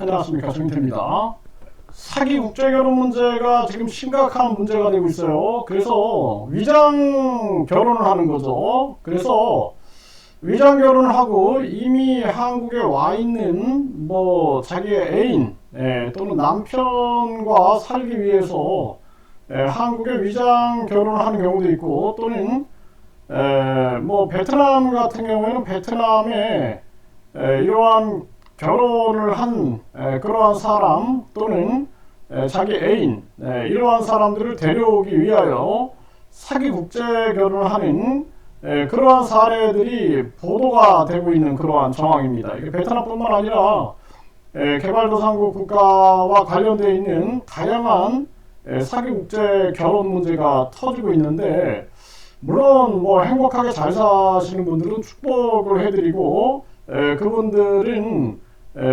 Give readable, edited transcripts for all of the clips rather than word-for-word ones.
안녕하십니까, 정인태입니다. 사기 국제결혼 문제가 지금 심각한 문제가 되고 있어요. 그래서 위장 결혼을 하는 거죠. 그래서 위장 결혼을 하고 이미 한국에 와 있는 자기의 애인 또는 남편과 살기 위해서 한국에 위장 결혼을 하는 경우도 있고, 또는 베트남 같은 경우에는 베트남에 이러한 결혼을 한 그러한 사람 또는 자기 애인 이러한 사람들을 데려오기 위하여 사기 국제 결혼을 하는 그러한 사례들이 보도가 되고 있는 그러한 정황입니다. 이게 베트남뿐만 아니라 개발도상국 국가와 관련되어 있는 다양한 사기 국제 결혼 문제가 터지고 있는데, 물론 행복하게 잘 사시는 분들은 축복을 해드리고 그분들은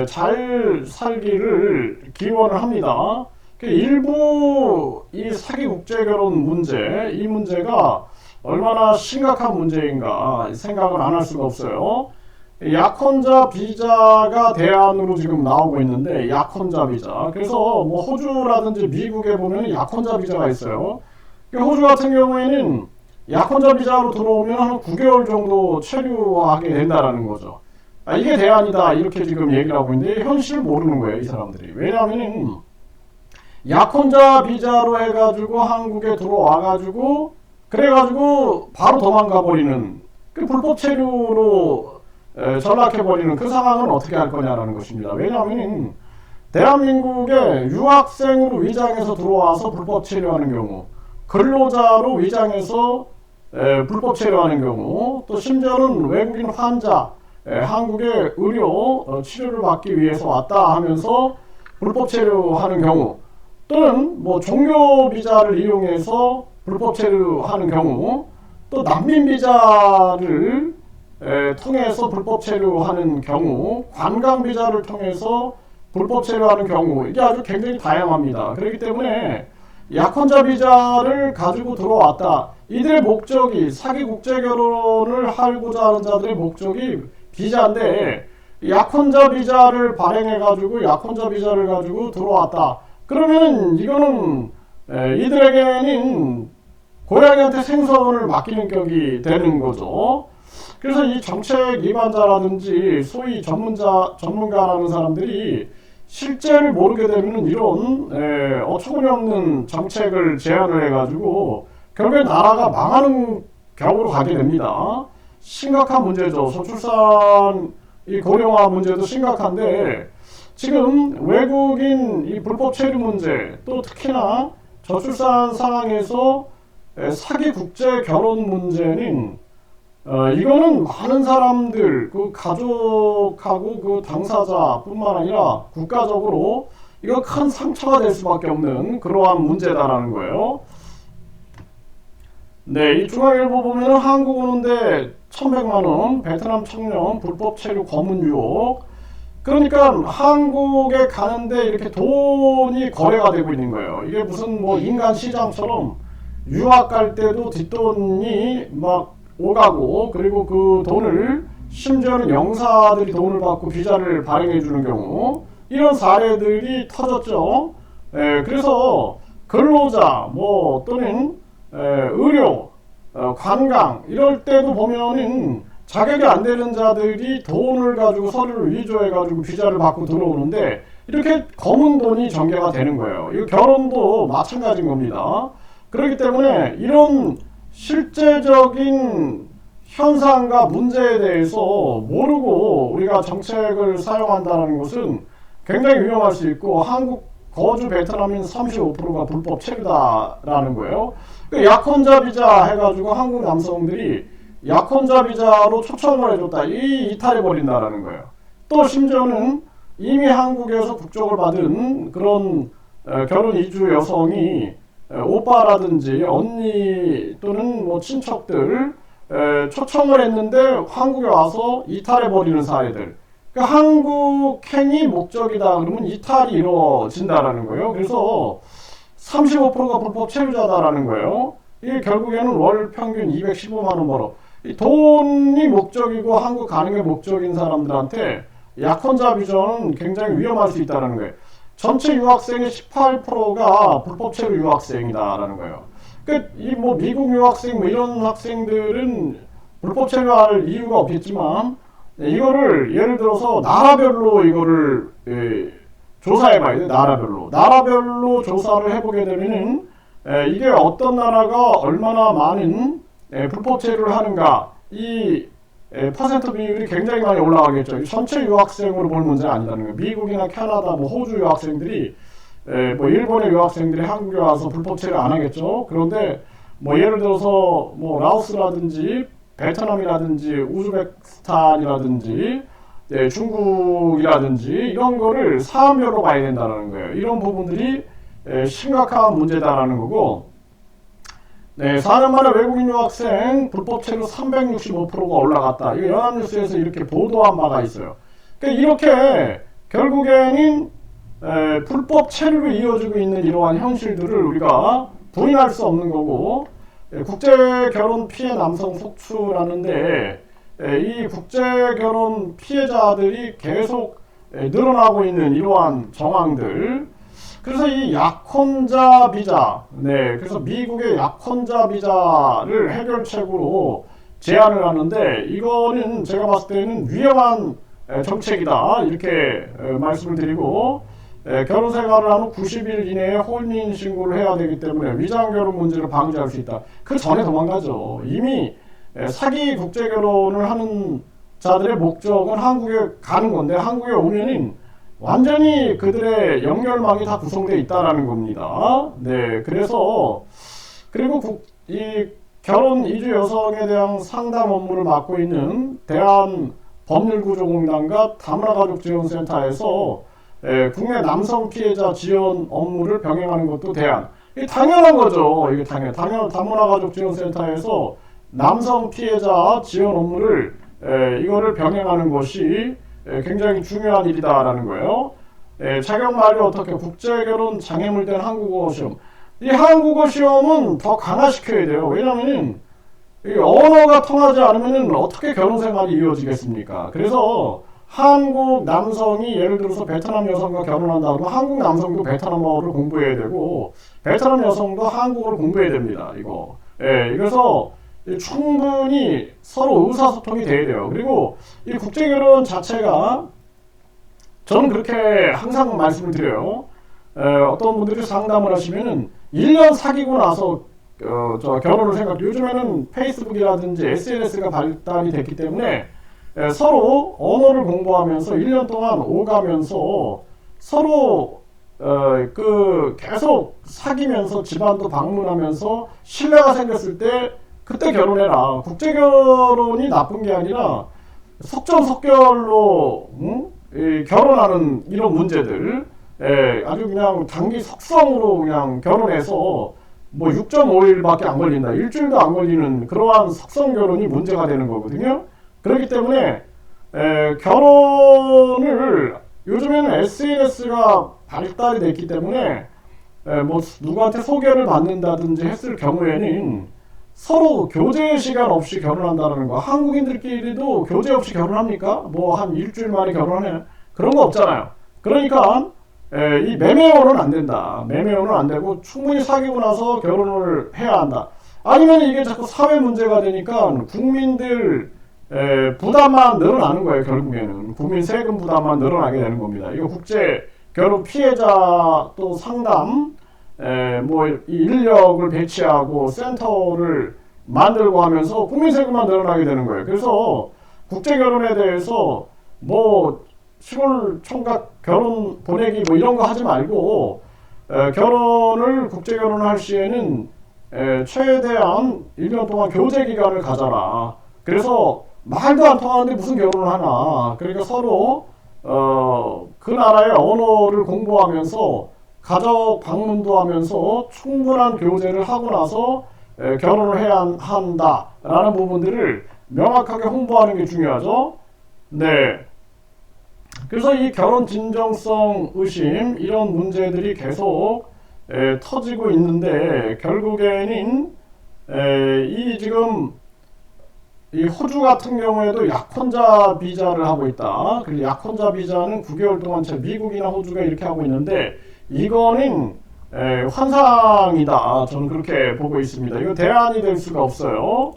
잘 살기를 기원을 합니다. 일부 이 사기 국제결혼 문제, 이 문제가 얼마나 심각한 문제인가 생각을 안 할 수가 없어요. 약혼자 비자가 대안으로 지금 나오고 있는데, 약혼자 비자. 그래서 호주라든지 미국에 보면 약혼자 비자가 있어요. 호주 같은 경우에는 약혼자 비자로 들어오면 한 9개월 정도 체류하게 된다라는 거죠. 이게 대안이다 이렇게 지금 얘기를 하고 있는데, 현실을 모르는 거예요, 이 사람들이. 왜냐하면 약혼자 비자로 해가지고 한국에 들어와가지고 그래가지고 바로 도망가 버리는, 그 불법 체류로 전락해 버리는 그 상황은 어떻게 할 거냐라는 것입니다. 왜냐하면 대한민국에 유학생으로 위장해서 들어와서 불법 체류하는 경우, 근로자로 위장해서 불법 체류하는 경우, 또 심지어는 외국인 환자 한국의 의료 치료를 받기 위해서 왔다 하면서 불법 체류하는 경우, 또는 종교 비자를 이용해서 불법 체류하는 경우, 또 난민 비자를 통해서 불법 체류하는 경우, 관광 비자를 통해서 불법 체류하는 경우, 이게 아주 굉장히 다양합니다. 그렇기 때문에 약혼자 비자를 가지고 들어왔다, 이들의 목적이, 사기 국제 결혼을 하고자 하는 자들의 목적이 비자인데, 약혼자 비자를 발행해가지고 약혼자 비자를 가지고 들어왔다, 그러면은 이거는 이들에게는 고양이한테 생선을 맡기는 격이 되는 거죠. 그래서 이 정책 위반자라든지 소위 전문가라는 사람들이 실제를 모르게 되면 이런 어처구니없는 정책을 제안을 해가지고 결국에 나라가 망하는 격으로 가게 됩니다. 심각한 문제죠. 저출산 이 고령화 문제도 심각한데, 지금 외국인 이 불법 체류 문제, 또 특히나 저출산 상황에서 사기 국제 결혼 문제는 이거는 많은 사람들, 그 가족하고 그 당사자뿐만 아니라 국가적으로 이거 큰 상처가 될 수밖에 없는 그러한 문제다라는 거예요. 네, 이 중앙일보 보면은 한국 오는데 1,100만원, 베트남 청년 불법 체류 검은 유혹. 그러니까 한국에 가는데 이렇게 돈이 거래가 되고 있는 거예요. 이게 무슨 인간 시장처럼 유학 갈 때도 뒷돈이 막 오가고, 그리고 그 돈을 심지어는 영사들이 돈을 받고 비자를 발행해 주는 경우, 이런 사례들이 터졌죠. 그래서 근로자 또는 의료, 관광 이럴 때도 보면은 자격이 안 되는 자들이 돈을 가지고 서류를 위조해 가지고 비자를 받고 들어오는데, 이렇게 검은 돈이 전개가 되는 거예요. 이 결혼도 마찬가지인 겁니다. 그렇기 때문에 이런 실제적인 현상과 문제에 대해서 모르고 우리가 정책을 사용한다는 것은 굉장히 위험할 수 있고, 한국 거주 베트남인 35%가 불법 체류다라는 거예요. 약혼자 비자 해가지고 한국 남성들이 약혼자 비자로 초청을 해줬다, 이 이탈해 버린다라는 거예요. 또 심지어는 이미 한국에서 국적을 받은 그런 결혼 이주 여성이 오빠라든지 언니 또는 친척들 초청을 했는데 한국에 와서 이탈해 버리는 사례들. 그러니까 한국행이 목적이다 그러면 이탈이 이루어진다라는 거예요. 그래서 35%가 불법 체류자다라는 거예요. 이게 결국에는 월 평균 215만원 벌어. 이 돈이 목적이고 한국 가는 게 목적인 사람들한테 약혼자 비자는 굉장히 위험할 수 있다는 거예요. 전체 유학생의 18%가 불법체류 유학생이다라는 거예요. 그러니까 이 뭐 미국 유학생 뭐 이런 학생들은 불법 체류할 이유가 없겠지만 이거를 예를 들어서 나라별로 이거를 조사해봐야 돼. 나라별로 조사를 해보게 되면은 이게 어떤 나라가 얼마나 많은 불법 체류를 하는가 이 퍼센트 비율이 굉장히 많이 올라가겠죠. 전체 유학생으로 볼 문제는 아니라는 거예요. 미국이나 캐나다, 뭐 호주 유학생들이 뭐 일본의 유학생들이 한국에 와서 불법 체류 안 하겠죠. 그런데 뭐 예를 들어서 뭐 라오스라든지 베트남이라든지 우즈베키스탄이라든지 중국이라든지 이런 거를 사안별로 봐야 된다는 거예요. 이런 부분들이 심각한 문제다라는 거고, 4년 만에 외국인 유학생 불법 체류 365%가 올라갔다. 이거 연합뉴스에서 이렇게 보도한 바가 있어요. 그러니까 이렇게 결국에는 불법 체류로 이어지고 있는 이러한 현실들을 우리가 부인할 수 없는 거고, 국제결혼 피해 남성 속출하는데 이 국제결혼 피해자들이 계속 늘어나고 있는 이러한 정황들, 그래서 이 약혼자 비자, 그래서 미국의 약혼자 비자를 해결책으로 제안을 하는데 이거는 제가 봤을 때는 위험한 정책이다 이렇게 말씀을 드리고, 결혼 생활을 한 후 90일 이내에 혼인 신고를 해야 되기 때문에 위장 결혼 문제를 방지할 수 있다. 그 전에 도망가죠. 이미 사기 국제 결혼을 하는 자들의 목적은 한국에 가는 건데 한국에 오면은 완전히 그들의 연결망이 다 구성되어 있다라는 겁니다. 그래서 그리고 이 결혼 이주 여성에 대한 상담 업무를 맡고 있는 대한법률구조공단과 다문화가족지원센터에서 국내 남성 피해자 지원 업무를 병행하는 것도 당연한 거죠. 이게 다문화가족지원센터에서 남성 피해자 지원 업무를 이거를 병행하는 것이 굉장히 중요한 일이다라는 거예요. 자격만료 어떻게 국제결혼 장애물된 한국어 시험. 이 한국어 시험은 더 강화시켜야 돼요. 왜냐면은 이 언어가 통하지 않으면은 어떻게 결혼 생활이 이어지겠습니까? 그래서 한국 남성이 예를 들어서 베트남 여성과 결혼한다 그러면 한국 남성도 베트남어를 공부해야 되고 베트남 여성도 한국어를 공부해야 됩니다. 이거. 그래서 충분히 서로 의사소통이 돼야 돼요. 그리고 이 국제결혼 자체가 저는 그렇게 항상 말씀을 드려요. 어떤 분들이 상담을 하시면은 1년 사귀고 나서 결혼을 요즘에는 페이스북이라든지 SNS가 발달이 됐기 때문에 서로 언어를 공부하면서 1년 동안 오가면서 서로 계속 사귀면서 집안도 방문하면서 신뢰가 생겼을 때 그때 결혼해라. 국제결혼이 나쁜 게 아니라 속전속결로 결혼하는 이런 문제들, 아주 그냥 단기 석성으로 그냥 결혼해서 뭐 6.5일밖에 안 걸린다, 일주일도 안 걸리는 그러한 석성 결혼이 문제가 되는 거거든요. 그렇기 때문에 결혼을 요즘에는 SNS가 발달이 됐기 때문에 뭐 누구한테 소개를 받는다든지 했을 경우에는 서로 교제 시간 없이 결혼한다는 거. 한국인들끼리도 교제 없이 결혼합니까? 뭐 한 일주일 만에 결혼해? 그런 거 없잖아요. 그러니까 이 매매혼은 안 된다. 매매혼은 안 되고 충분히 사귀고 나서 결혼을 해야 한다. 아니면 이게 자꾸 사회 문제가 되니까 국민들 부담만 늘어나는 거예요. 결국에는 국민 세금 부담만 늘어나게 되는 겁니다. 이거 국제 결혼 피해자 또 상담 뭐 이 인력을 배치하고 센터를 만들고 하면서 국민 세금만 늘어나게 되는 거예요. 그래서 국제 결혼에 대해서 뭐 시골 총각 결혼 보내기 뭐 이런 거 하지 말고 결혼을 국제 결혼을 할 시에는 최대한 1년 동안 교제 기간을 가져라. 그래서 말도 안 통하는데 무슨 결혼을 하나. 그러니까 서로 그 나라의 언어를 공부하면서 가족 방문도 하면서 충분한 교제를 하고 나서 결혼을 해야 한다라는 부분들을 명확하게 홍보하는 게 중요하죠. 그래서 이 결혼 진정성 의심 이런 문제들이 계속 터지고 있는데 결국에는 이 지금 이 호주 같은 경우에도 약혼자 비자를 하고 있다. 그리고 약혼자 비자는 9개월 동안 미국이나 호주가 이렇게 하고 있는데 이거는 환상이다. 저는 그렇게 보고 있습니다. 이거 대안이 될 수가 없어요.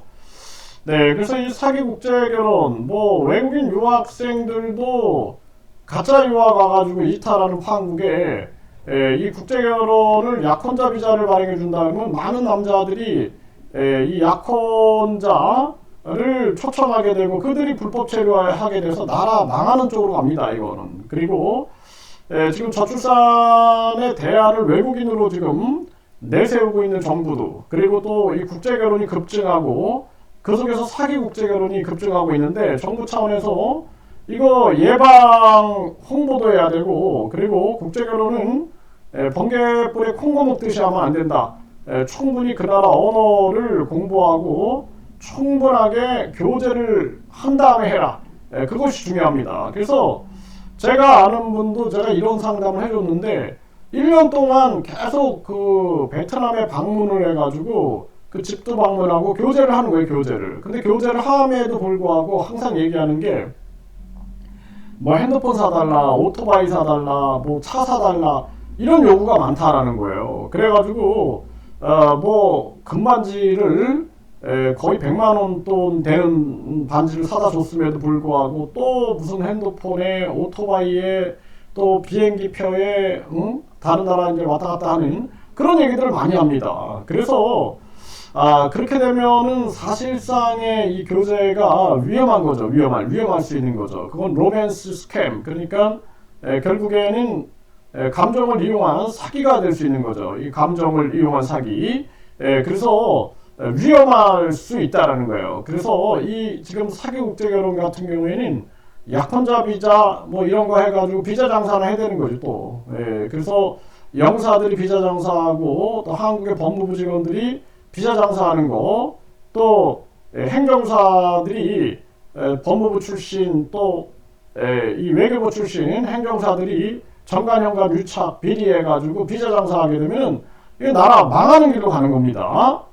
네, 그래서 이 사기 국제 결혼, 뭐 외국인 유학생들도 가짜 유학 와가지고 이탈하는 판국에 이 국제 결혼을 약혼자 비자를 발행해 준다면 많은 남자들이 이 약혼자를 초청하게 되고 그들이 불법 체류하게 돼서 나라 망하는 쪽으로 갑니다. 이거는. 그리고 지금 저출산의 대안을 외국인으로 지금 내세우고 있는 정부도, 그리고 또 이 국제 결혼이 급증하고 그 속에서 사기 국제 결혼이 급증하고 있는데 정부 차원에서 이거 예방 홍보도 해야 되고, 그리고 국제 결혼은 번개불에 콩고 먹듯이 하면 안 된다. 충분히 그 나라 언어를 공부하고 충분하게 교제를 한 다음에 해라. 그것이 중요합니다. 그래서 제가 아는 분도 제가 이런 상담을 해줬는데 1년 동안 계속 그 베트남에 방문을 해가지고 그 집도 방문하고 교제를 하는 거예요. 교제를. 근데 교제를 함에도 불구하고 항상 얘기하는 게 뭐 핸드폰 사달라, 오토바이 사달라, 뭐 차 사달라, 이런 요구가 많다라는 거예요. 그래가지고 뭐 금반지를 거의 100만 원 돈 되는 반지를 사다 줬음에도 불구하고 또 무슨 핸드폰에 오토바이에 또 비행기 표에 다른 나라 이제 왔다 갔다 하는 그런 얘기들을 많이 합니다. 그래서 그렇게 되면은 사실상의 이 교제가 위험한 거죠. 위험할 수 있는 거죠. 그건 로맨스 스캠. 그러니까 결국에는 감정을 이용한 사기가 될 수 있는 거죠. 이 감정을 이용한 사기. 그래서 위험할 수 있다라는 거예요. 그래서 이 지금 사기 국제 결혼 같은 경우에는 약혼자 비자 뭐 이런 거 해가지고 비자 장사를 해야 되는 거죠 또. 그래서 영사들이 비자 장사하고 또 한국의 법무부 직원들이 비자 장사하는 거, 또 행정사들이 법무부 출신 또 이 외교부 출신 행정사들이 정관 현관 유착 비리해가지고 비자 장사하게 되면 이 나라 망하는 길로 가는 겁니다.